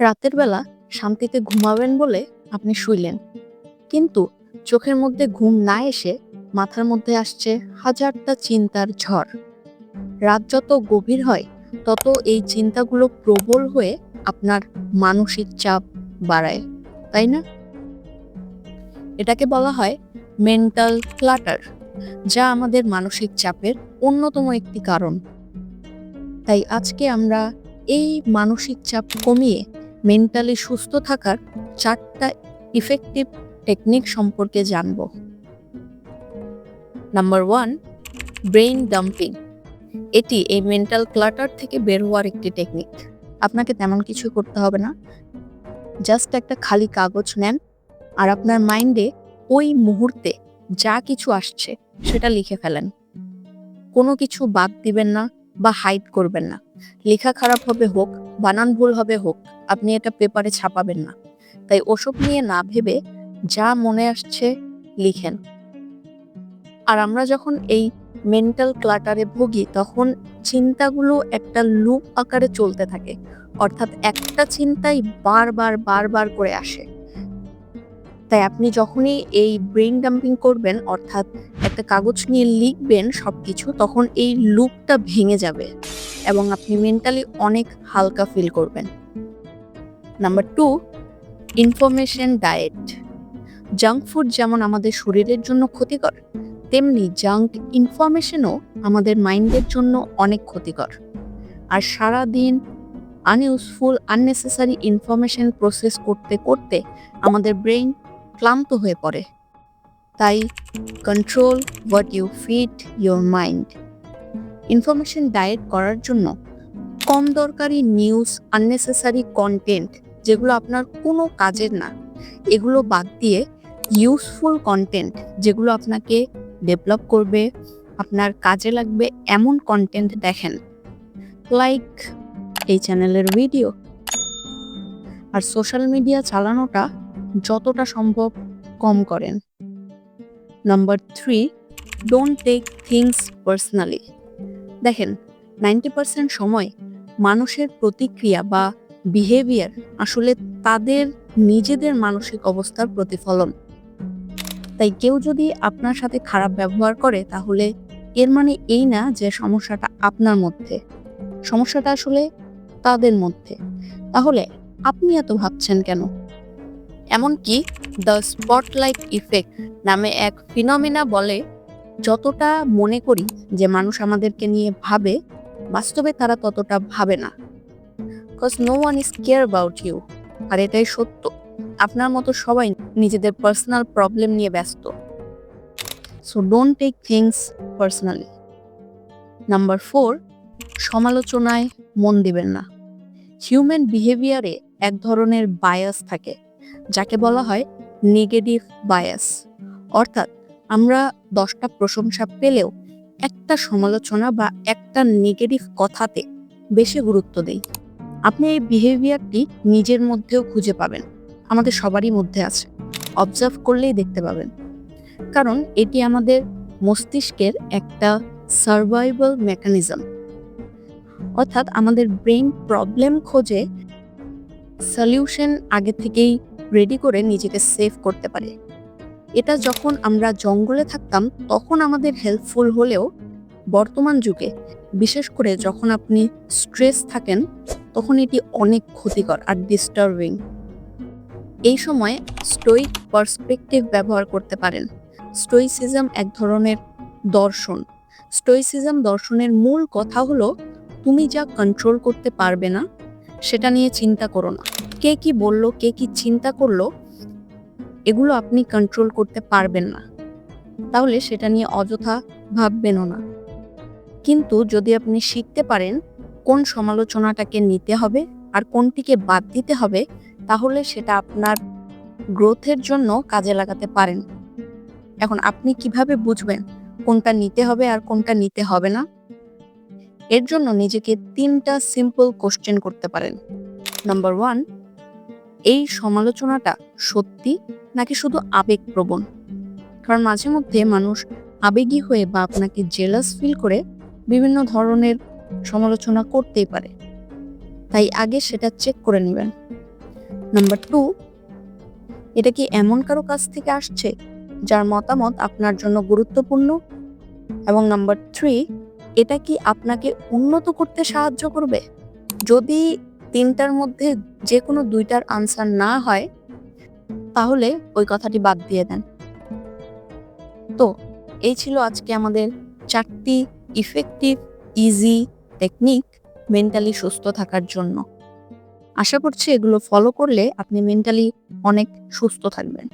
রাতের বেলা শান্তিতে ঘুমাবেন বলে আপনি শুইলেন, কিন্তু চোখের মধ্যে ঘুম না এসে মাথার মধ্যে আসছে হাজারটা চিন্তার ঝড়। রাত যত গভীর হয় তত এই চিন্তাগুলো প্রবল হয়ে আপনার মানসিক চাপ বাড়ায়, তাই না? এটাকে বলা হয় মেন্টাল ক্লাটার, যা আমাদের মানসিক চাপের অন্যতম একটি কারণ। তাই আজকে আমরা এই মানসিক চাপ কমিয়ে মেন্টালি সুস্থ থাকার 4টা ইফেক্টিভ টেকনিক সম্পর্কে জানব। Number 1, brain dumping. এটি এই মেন্টাল ক্লাটার থেকে বের হওয়ার একটি টেকনিক। আপনাকে তেমন কিছু করতে হবে না, জাস্ট একটা খালি কাগজ নেন আর আপনার মাইন্ডে ওই মুহূর্তে যা কিছু আসছে সেটা লিখে ফেলেন। কোনো কিছু বাদ দিবেন না বা হাইড করবেন না। লেখা খারাপ হবে হোক, বানান ভুল হবে হোক, আপনি এটা পেপারে ছাপাবেন না। তাই ওসব নিয়ে না ভেবে যা মনে আসছে লিখেন। আর আমরা যখন এই মেন্টাল ক্লাটারে ভুগি তখন চিন্তাগুলো একটা লুপ আকারে চলতে থাকে, অর্থাৎ একটা চিন্তাই বারবার বারবার করে আসে। তাই আপনি যখনই এই ব্রেইন ডাম্পিং করবেন, অর্থাৎ একটা কাগজ নিয়ে লিখবেন সবকিছু, তখন এই লুপটা ভেঙে যাবে এবং আপনি মেন্টালি অনেক হালকা ফিল করবেন। Number 2, information diet. Junk food যেমন আমাদের শরীরের জন্য ক্ষতিকর, তেমনি জাঙ্ক ইনফরমেশনও আমাদের মাইন্ডের জন্য অনেক ক্ষতিকর। আর সারাদিন আনইউজফুল আননেসেসারি ইনফরমেশন প্রসেস করতে করতে আমাদের ব্রেইন ক্লান্ত হয়ে পড়ে। তাই control what you feed your mind. Information diet করার জন্য কম দরকারি নিউজ, আননেসেসারি কন্টেন্ট যেগুলো আপনার কোনো কাজের না, এগুলো বাদ দিয়ে ইউজফুল কন্টেন্ট যেগুলো আপনাকে ডেভেলপ করবে, আপনার কাজে লাগবে এমন কন্টেন্ট দেখেন, লাইক এই চ্যানেলের ভিডিও। আর সোশ্যাল মিডিয়া চালানোটা যতটা সম্ভব কম করেন। Number 3, don't take things personally. দেখেন, 90% সময় মানুষের প্রতিক্রিয়া বা বিহেভিয়ার আসলে তাদের নিজেদের মানসিক অবস্থার প্রতিফলন। তাই কেউ যদি আপনার সাথে খারাপ ব্যবহার করে তাহলে এর মানে এই না যে সমস্যাটা আপনার মধ্যে, সমস্যাটা আসলে তাদের মধ্যে। তাহলে আপনি এত ভাবছেন কেন? এমনকি দ্য স্পটলাইট ইফেক্ট নামে এক ফিনোমেনা বলে, যতটা মনে করি যে মানুষ আমাদেরকে নিয়ে ভাবে, বাস্তবে তারা ততটা ভাবে না। Because no one is care about you. আর এটাই সত্য, আপনার মতো সবাই নিজেদের পার্সোনাল প্রবলেম নিয়ে ব্যস্ত। So don't take things personally. Number 4, সমালোচনায় মন দিবেন না। হিউম্যান বিহেভিয়ারে এক ধরনের বায়াস থাকে যাকে বলা হয় নেগেটিভ বায়াস। অর্থাৎ আমরা 10টা প্রশংসা পেলেও একটা সমালোচনা বা একটা নেগেটিভ কথাতে বেশি গুরুত্ব দেই। আপনি এই বিহেভিয়ারটি নিজের মধ্যেও খুঁজে পাবেন, আমাদের সবারই মধ্যে আছে, অবজার্ভ করলেই দেখতে পাবেন। কারণ এটি আমাদের মস্তিষ্কের একটা সার্ভাইভাল মেকানিজম। অর্থাৎ আমাদের ব্রেইন প্রবলেম খোঁজে সলিউশন আগে থেকেই রেডি করে নিজেকে সেভ করতে পারে। এটা যখন আমরা জঙ্গলে থাকতাম তখন আমাদের হেল্পফুল হলেও বর্তমান যুগে, বিশেষ করে যখন আপনি স্ট্রেস থাকেন, তখন এটি অনেক ক্ষতিকর আর ডিস্টার্বিং। এই সময় স্টোইক পার্সপেক্টিভ ব্যবহার করতে পারেন। স্টোইসিজম এক ধরনের দর্শন। স্টোইসিজম দর্শনের মূল কথা হলো, তুমি যা কন্ট্রোল করতে পারবে না সেটা নিয়ে চিন্তা করো না। কে কি বললো, কে কি চিন্তা করলো, এগুলো আপনি কন্ট্রোল করতে পারবেন না, তাহলে সেটা নিয়ে অযথা ভাববেনও না। কিন্তু যদি আপনি শিখতে পারেন কোন সমালোচনাটাকে নিতে হবে আর কোনটিকে বাদ দিতে হবে, তাহলে সেটা আপনার গ্রোথের জন্য কাজে লাগাতে পারেন। এখন আপনি কিভাবে বুঝবেন কোনটা নিতে হবে আর কোনটা নিতে হবে না? এর জন্য নিজেকে 3টা সিম্পল কোশ্চেন করতে পারেন। নাম্বার 1, এই সমালোচনাটা সত্যি নাকি শুধু আবেগপ্রবণ? কারণ মাঝে মধ্যে মানুষ আবেগী হয়ে বা আপনাকে জেলাস ফিল করে বিভিন্ন ধরনের সমালোচনা করতেই পারে। তাই আগে সেটা চেক করে নেবেন। নাম্বার 2, এটা কি এমন কারো কাছ থেকে আসছে যার মতামত আপনার জন্য গুরুত্বপূর্ণ? এবং নাম্বার 3, এটা কি আপনাকে উন্নত করতে সাহায্য করবে? যদি ৩টার মধ্যে যেকোনো ২টার আনসার না হয়, তাহলে ওই কথাটি বাদ দিয়ে দেন। তো এই ছিল আজকে আমাদের ৪টি ইফেক্টিভ, ইজি টেকনিক মেন্টালি সুস্থ থাকার জন্য। আশা করছি এগুলো ফলো করলে আপনি মেন্টালি অনেক সুস্থ থাকবেন।